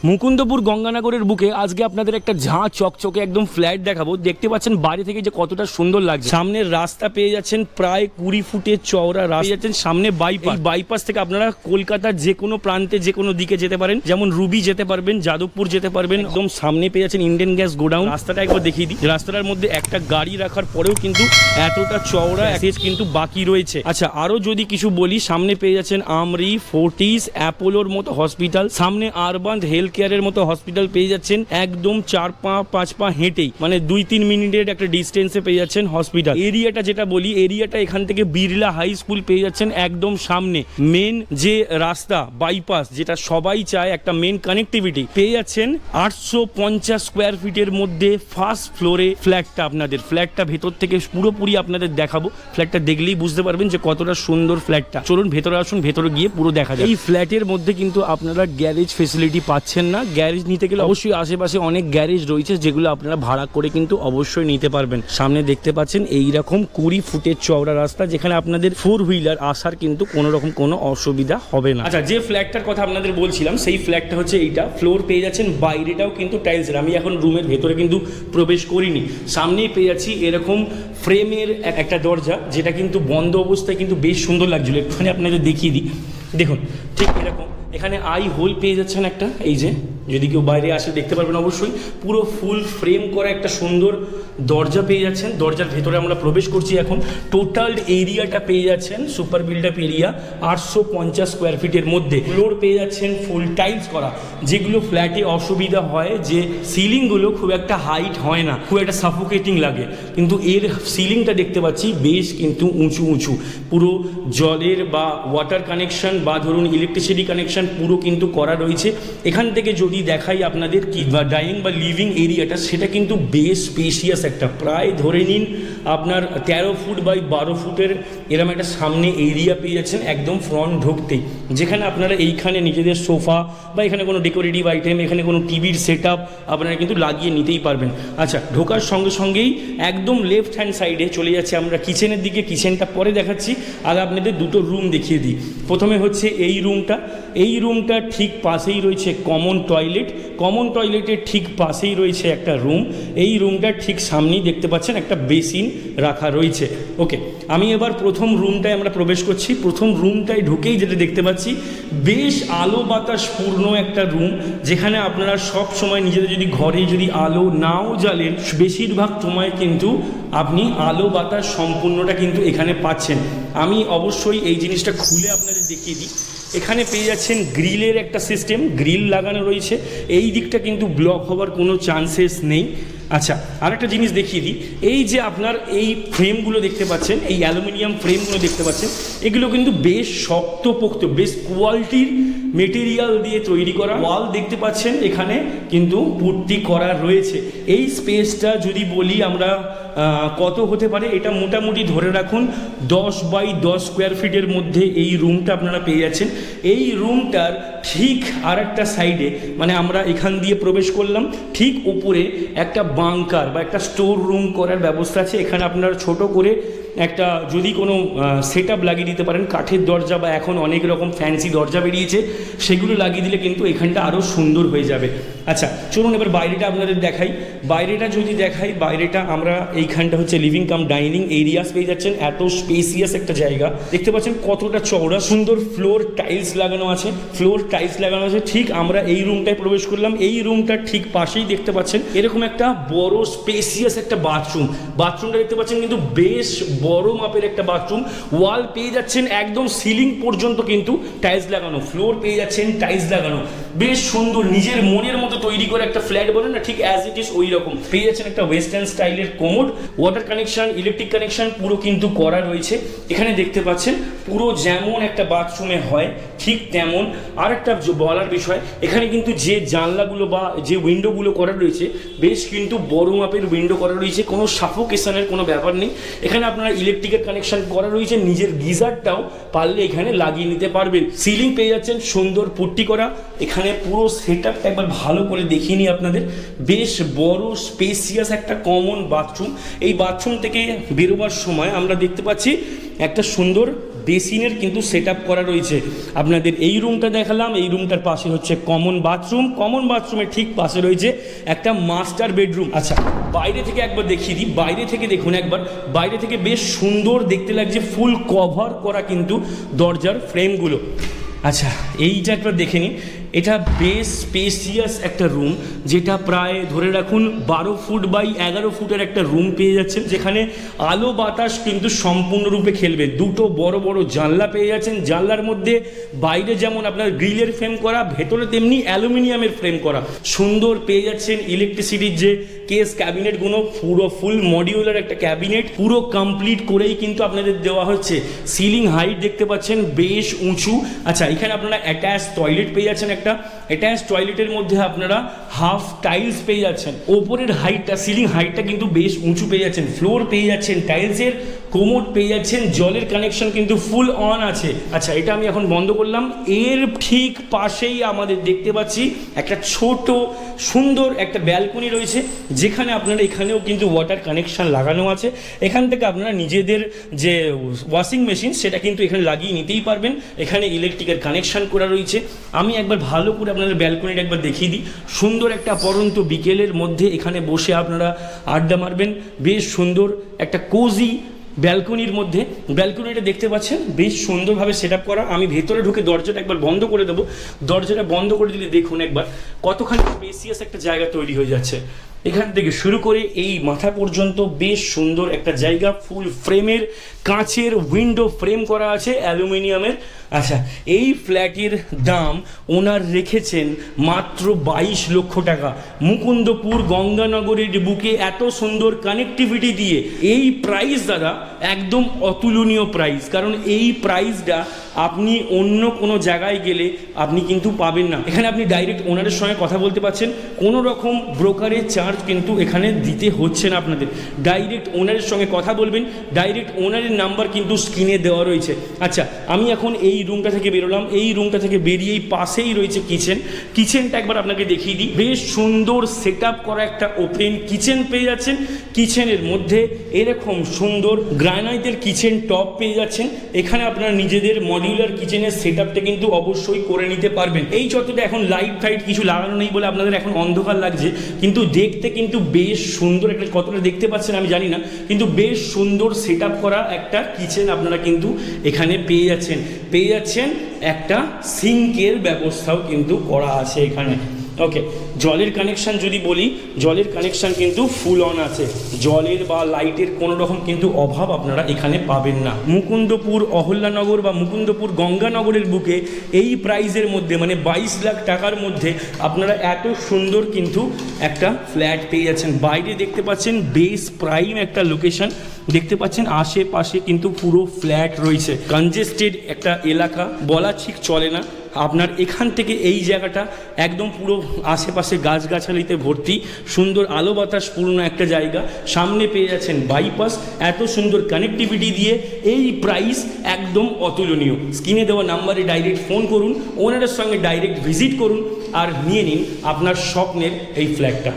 মুকুন্দপুর গঙ্গানগরের বুকে আজকে আপনাদের একটা ঝাঁ চকচকে একদম ফ্ল্যাট দেখাবো। দেখতে পাচ্ছেন বাইরে থেকে যে কতটা সুন্দর লাগছে। সামনের রাস্তা পেয়ে যাচ্ছেন প্রায় 20 ফুটের চওড়া রাস্তা যাচ্ছেন, সামনে বাইপাস। বাইপাস থেকে আপনারা কলকাতার যে কোনো প্রান্তে যে কোনো দিকে যেতে পারেন, যেমন রুবি যেতে পারবেন, যাদবপুর যেতে পারবেন। একদম সামনে পেয়ে যাচ্ছেন ইন্ডিয়ান গ্যাস গোডাউন। রাস্তাটা একবার দেখিয়ে দিই। রাস্তাটার মধ্যে একটা গাড়ি রাখার পরেও কিন্তু এতটা চওড়া স্পেস কিন্তু বাকি রয়েছে। আচ্ছা, আরো যদি কিছু বলি, সামনে পেয়ে যাচ্ছেন আমরি, ফোর্টিস, অ্যাপোলোর মতো হসপিটাল, সামনে আরবান হেলথ কেয়ারের মতো হসপিটাল পেয়ে যাচ্ছেন একদম 4-5 পা হেঁটেই, মানে 2-3 মিনিটের একটা ডিস্টেন্সে পেয়ে যাচ্ছেন হসপিটাল। এরিয়াটা যেটা বলি, এরিয়াটা এখান থেকে বিড়লা হাই স্কুল পেয়ে যাচ্ছেন একদম সামনে। মেন যে রাস্তা বাইপাস, যেটা সবাই চায়, একটা মেন কানেক্টিভিটি পেয়ে যাচ্ছেন। 850 স্কোয়ার ফিটের মধ্যে ফার্স্ট ফ্লোরে ফ্ল্যাটটা আপনাদের। ফ্ল্যাটটা ভেতর থেকে পুরোপুরি আপনাদের দেখাবো। ফ্ল্যাটটা দেখলেই বুঝতে পারবেন যে কতটা সুন্দর ফ্ল্যাটটা। চলুন ভেতরে আসুন, ভেতরে গিয়ে পুরো দেখা যায়। এই ফ্ল্যাটের মধ্যে কিন্তু আপনারা গ্যারেজ ফেসিলিটি পাচ্ছেন না। গ্যারেজ নিতে গেলে অবশ্যই আশেপাশে অনেক গ্যারেজ রয়েছে, যেগুলো আপনারা ভাড়া করে কিন্তু অবশ্যই নিতে পারবেন। সামনে দেখতে পাচ্ছেন এইরকম 20 ফুটের চওড়া রাস্তা, যেখানে আপনাদের 4 হুইলার আসার কিন্তু কোনো রকম কোনো অসুবিধা হবে না। আচ্ছা, যে ফ্ল্যাটটার কথা আপনাদের বলছিলাম, সেই ফ্ল্যাটটা হচ্ছে এইটা। ফ্লোর পেয়ে যাচ্ছেন, বাইরেটাও কিন্তু টাইলসের। আমি এখন রুমের ভেতরে কিন্তু প্রবেশ করিনি। সামনেই পেয়ে যাচ্ছি এরকম ফ্রেমের একটা দরজা, যেটা কিন্তু বন্ধ অবস্থায় কিন্তু বেশ সুন্দর লাগছিল। একটুখানি আপনাদের দেখিয়ে দিই। দেখুন, ঠিক এরকম এখানে আই হোল পেয়ে যাচ্ছেন একটা। এই যে যদি কেউ বাইরে আসে দেখতে পারবেন অবশ্যই। পুরো ফুল ফ্রেম করা একটা সুন্দর দরজা পেয়ে যাচ্ছেন। দরজার ভেতরে আমরা প্রবেশ করছি এখন। টোটাল এরিয়াটা পেয়ে যাচ্ছেন super build up area 850 square ফিটের মধ্যে। ফ্লোর পেয়ে যাচ্ছেন ফুল টাইলস করা। যেগুলো ফ্ল্যাটে অসুবিধা হয় যে সিলিংগুলো খুব একটা হাইট হয় না, খুব একটা সাফোকেটিং লাগে, কিন্তু এর সিলিংটা দেখতে পাচ্ছি বেশ কিন্তু উঁচু উঁচু। পুরো জলের বা ওয়াটার কানেকশন বা ধরুন ইলেকট্রিসিটি কানেকশন পুরো কিন্তু করা রয়েছে। এখান থেকে যদি দেখাই আপনাদের কি বা ডাইনিং বা লিভিং এরিয়াটা, সেটা কিন্তু বেশ স্পেশিয়াস একটা, প্রায় ধরে নিন আপনার 13 ফুট বাই 12 ফুটের এরকম একটা সামনে এরিয়া পেয়ে যাচ্ছেন একদম ফ্রন্ট ঢুকতেই, যেখানে আপনারা এইখানে নিজেদের সোফা বা এখানে কোনো ডেকোরেটিভ আইটেম, এখানে কোনো টিভির সেট আপ আপনারা কিন্তু লাগিয়ে নিতেই পারবেন। আচ্ছা, ঢোকার সঙ্গে সঙ্গেই একদম লেফট হ্যান্ড সাইডে চলে যাচ্ছে আমরা কিচেনের দিকে। কিচেনটা পরে দেখাচ্ছি, আগে আপনাদের দুটো রুম দেখিয়ে দিই। প্রথমে হচ্ছে এই রুমটা। এই রুমটা ঠিক পাশেই রয়েছে কমন টয়লেট। কমন টয়লেটের ঠিক পাশেই রয়েছে একটা রুম। এই রুমটার ঠিক সামনেই দেখতে পাচ্ছেন একটা বেসিন রাখা রয়েছে। ওকে, আমি এবার প্রথম রুমটায় আমরা প্রবেশ করছি। প্রথম রুমটায় ঢুকেই যেটা দেখতে পাচ্ছি, বেশ আলো বাতাস পূর্ণ একটা রুম, যেখানে আপনারা সব সময় নিজেদের যদি ঘরে যদি আলো নাও জ্বালেন, বেশিরভাগ সময় কিন্তু আপনি আলো বাতাস সম্পূর্ণটা কিন্তু এখানে পাচ্ছেন। আমি অবশ্যই এই জিনিসটা খুলে আপনাদের দেখিয়ে দিই। এখানে পেয়ে যাচ্ছেন গ্রিলের একটা সিস্টেম, গ্রিল লাগানো রয়েছে। এই দিকটা কিন্তু ব্লক হওয়ার কোনো চান্সেস নেই। আচ্ছা, আরেকটা জিনিস দেখিয়ে দিই। এই যে আপনার এই ফ্রেমগুলো দেখতে পাচ্ছেন, এই অ্যালুমিনিয়াম ফ্রেমগুলো দেখতে পাচ্ছেন, এগুলো কিন্তু বেশ শক্তপোক্ত, বেশ কোয়ালিটির মেটেরিয়াল দিয়ে তৈরি করা। ওয়াল দেখতে পাচ্ছেন এখানে কিন্তু পুট্টি করা রয়েছে। এই স্পেসটা যদি বলি আমরা কত হতে পারে, এটা মোটামুটি ধরে রাখুন 10 বাই 10 স্কোয়ার ফিটের মধ্যে এই রুমটা আপনারা পেয়ে যাচ্ছেন। এই রুমটার ঠিক আর একটা সাইডে, মানে আমরা এখান দিয়ে প্রবেশ করলাম, ঠিক উপরে একটা বাংকার বা একটা স্টোর রুম করার ব্যবস্থা আছে। এখানে আপনারা ছোট করে একটা যদি কোনো সেট আপ লাগিয়ে দিতে পারেন, কাঠের দরজা বা এখন অনেক রকম ফ্যান্সি দরজা বেরিয়েছে, সেগুলো লাগিয়ে দিলে কিন্তু এখানটা আরও সুন্দর হয়ে যাবে। আচ্ছা, চলুন এবার বাইরেটা আপনাদের দেখাই। বাইরেটা যদি দেখাই, বাইরেটা আমরা এইখানটা হচ্ছে লিভিং কাম ডাইনিং এরিয়াস পেয়ে যাচ্ছেন। এত স্পেসিয়াস একটা জায়গা দেখতে পাচ্ছেন, কতটা চওড়া, সুন্দর ফ্লোর টাইলস লাগানো আছে। ফ্লোর টাইলস লাগানো আছে। ঠিক আমরা এই রুমটায় প্রবেশ করলাম। এই রুমটার ঠিক পাশেই দেখতে পাচ্ছেন এরকম একটা বড় স্পেসিয়াস একটা বাথরুম। বাথরুমটা দেখতে পাচ্ছেন কিন্তু বেশ বড় মাপের একটা বাথরুম। ওয়াল পেয়ে যাচ্ছেন একদম সিলিং পর্যন্ত কিন্তু টাইলস লাগানো। ফ্লোর পেয়ে যাচ্ছেন টাইলস লাগানো। বেশ সুন্দর, নিজের মনের মতো তৈরি করে একটা ফ্ল্যাট বলে না, ঠিক অ্যাজ ইট ইজ ওই রকম পেয়ে যাচ্ছেন। একটা ওয়েস্টার্ন স্টাইলের commode, water connection, electric connection পুরো কিন্তু করা রয়েছে। এখানে দেখতে পাচ্ছেন পুরো যেমন একটা বাথরুমে হয় ঠিক তেমন। আর একটা বলার বিষয়, এখানে কিন্তু যে জানলাগুলো বা যে উইন্ডোগুলো করা রয়েছে, বেশ কিন্তু বড় মাপের উইন্ডো করা রয়েছে। কোনো সাফোকেশনের কোনো ব্যাপার নেই। এখানে আপনারা ইলেকট্রিকের কানেকশন করা রয়েছে। নিজের গিজারটাও পারলে এখানে লাগিয়ে নিতে পারবেন। সিলিং পেয়ে যাচ্ছেন সুন্দর পুট্টি করা। এখানে পুরো সেট আপটা একবার ভালো করে দেখিয়ে নিই আপনাদের। বেশ বড় স্পেসিয়াস একটা কমন বাথরুম। এই বাথরুম থেকে বেরোবার সময় আমরা দেখতে পাচ্ছি একটা সুন্দর বেসিনের কিন্তু সেট আপ করা রয়েছে। আপনাদের এই রুমটা দেখালাম, এই রুমটার পাশে হচ্ছে কমন বাথরুমের ঠিক পাশে রয়েছে একটা মাস্টার বেডরুম। আচ্ছা, বাইরে থেকে একবার দেখিয়ে দিই, বাইরে থেকে দেখুন একবার, বাইরে থেকে বেশ সুন্দর দেখতে লাগছে, ফুল কভার করা কিন্তু দরজার ফ্রেমগুলো। আচ্ছা, এইটা একবার দেখে নিন, এটা বেশ স্পেসিয়াস একটা রুম, যেটা প্রায় ধরে রাখুন 12 ফুট বাই 11 ফুটের একটা রুম পেয়ে যাচ্ছেন, যেখানে আলো বাতাস কিন্তু সম্পূর্ণরূপে খেলবে। দুটো বড় বড় জানলা পেয়ে যাচ্ছেন, জানলার মধ্যে বাইরে যেমন আপনার গ্রিলের ফ্রেম করা, ভেতরে তেমনি অ্যালুমিনিয়ামের ফ্রেম করা। সুন্দর পেয়ে যাচ্ছেন ইলেকট্রিসিটির যে কেস ক্যাবিনেটগুলো, পুরো ফুল মডিউলার একটা ক্যাবিনেট, পুরো কমপ্লিট করেই কিন্তু আপনাদের দেওয়া হচ্ছে। সিলিং হাইট দেখতে পাচ্ছেন বেশ উঁচু। আচ্ছা, এখানে আপনারা অ্যাটাচ টয়লেট পেয়ে যাচ্ছেন, একটা অ্যাটাচ টয়লেটের মধ্যে আপনারা হাফ টাইলস পেয়ে যাচ্ছেন। ওপরের হাইটটা, সিলিং হাইটটা কিন্তু বেশ উঁচু পেয়ে যাচ্ছেন। ফ্লোর পেয়ে যাচ্ছেন টাইলসের, কোমোড পেয়ে যাচ্ছেন, জলের কানেকশন কিন্তু ফুল অন আছে। আচ্ছা, এটা আমি এখন বন্ধ করলাম। এর ঠিক পাশেই আমাদের দেখতে পাচ্ছি একটা ছোট সুন্দর একটা ব্যালকনি রয়েছে, যেখানে আপনারা এখানেও কিন্তু ওয়াটার কানেকশন লাগানো আছে। এখান থেকে আপনারা নিজেদের যে ওয়াশিং মেশিন সেটা কিন্তু এখানে লাগিয়ে নিতেই পারবেন। এখানে ইলেকট্রিকের কানেকশন করা রয়েছে। আমি একবার ভালো করে আপনাদের ব্যালকনিটা একবার দেখিয়ে দিই। সুন্দর একটা পরন্ত বিকেলের মধ্যে এখানে বসে আপনারা আড্ডা মারবেন। বেশ সুন্দর একটা কোজি ব্যালকনির মধ্যে, ব্যালকনিটা দেখতে পাচ্ছেন বেশ সুন্দরভাবে সেট আপ করা। আমি ভেতরে ঢুকে দরজাটা একবার বন্ধ করে দেবো। দরজাটা বন্ধ করে দিলে দেখুন একবার কতখানি স্পেসিয়াস একটা জায়গা তৈরি হয়ে যাচ্ছে। এখান থেকে শুরু করে এই মাথা পর্যন্ত বেশ সুন্দর একটা জায়গা, ফুল ফ্রেমের কাঁচের উইন্ডো ফ্রেম করা আছে অ্যালুমিনিয়ামের। আচ্ছা, এই ফ্ল্যাটের দাম ওনার রেখেছেন মাত্র 22 লক্ষ টাকা। মুকুন্দপুর গঙ্গানগরের বুকে এত সুন্দর কানেক্টিভিটি দিয়ে এই প্রাইস দ্বারা একদম অতুলনীয় প্রাইস। কারণ এই প্রাইসটা আপনি অন্য কোনো জায়গায় গেলে আপনি কিন্তু পাবেন না। এখানে আপনি ডাইরেক্ট ওনারের সঙ্গে কথা বলতে পারছেন, কোনো রকম ব্রোকারের চার্জ কিন্তু এখানে দিতে হচ্ছে না আপনাদের। ডাইরেক্ট ওনারের সঙ্গে কথা বলবেন, ডাইরেক্ট ওনারের নাম্বার কিন্তু স্ক্রিনে দেওয়া রয়েছে। আচ্ছা, আমি এখন এই রুমটা থেকে বেরোলাম। এই রুমটা থেকে বেরিয়েই পাশেই রয়েছে কিচেনটা একবার আপনাকে দেখিয়ে দিই। বেশ সুন্দর সেট আপ করা একটা ওপেন কিচেন পেয়ে যাচ্ছেন। কিচেনের মধ্যে এরকম সুন্দর গ্রানাইটের কিচেন টপ পেয়ে যাচ্ছেন। এখানে আপনারা নিজেদের মডিউলার কিচেনের সেট আপটা কিন্তু অবশ্যই করে নিতে পারবেন। এই চত্বরটা এখন লাইট ফাইট কিছু লাগানো নেই বলে আপনাদের এখন অন্ধকার লাগছে, কিন্তু দেখতে কিন্তু বেশ সুন্দর একটা, কতটা দেখতে পাচ্ছেন আমি জানি না, কিন্তু বেশ সুন্দর সেট আপ করা একটা কিচেন আপনারা কিন্তু এখানে পেয়ে যাচ্ছেন। একটা সিঙ্কের ব্যবস্থাও কিন্তু করা আছে এখানে। ওকে, জলের কানেকশান যদি বলি, জলের কানেকশান কিন্তু ফুল অন আছে। জলের বা লাইটের কোনো রকম কিন্তু অভাব আপনারা এখানে পাবেন না। মুকুন্দপুর অহল্যানগর বা মুকুন্দপুর গঙ্গানগরের বুকে এই প্রাইসের মধ্যে, মানে 22 লাখ টাকার মধ্যে আপনারা এত সুন্দর কিন্তু একটা ফ্ল্যাট পেয়ে যাচ্ছেন। বাইরে দেখতে পাচ্ছেন বেশ প্রাইম একটা লোকেশন দেখতে পাচ্ছেন, আশেপাশে কিন্তু পুরো ফ্ল্যাট রয়েছে। কনজেস্টেড একটা এলাকা বলা ঠিক চলে না। আপনার এখান থেকে এই জায়গাটা একদম পুরো আশেপাশে গাছগাছালিতে ভর্তি, সুন্দর আলো বাতাস পূর্ণ একটা জায়গা। সামনে পেয়ে যাচ্ছেন বাইপাস, এত সুন্দর কানেক্টিভিটি দিয়ে এই প্রাইস একদম অতুলনীয়। স্ক্রিনে দেওয়া নাম্বারে ডাইরেক্ট ফোন করুন, ওনারের সঙ্গে ডাইরেক্ট ভিজিট করুন আর নিয়ে নিন আপনার স্বপ্নের এই ফ্ল্যাটটা।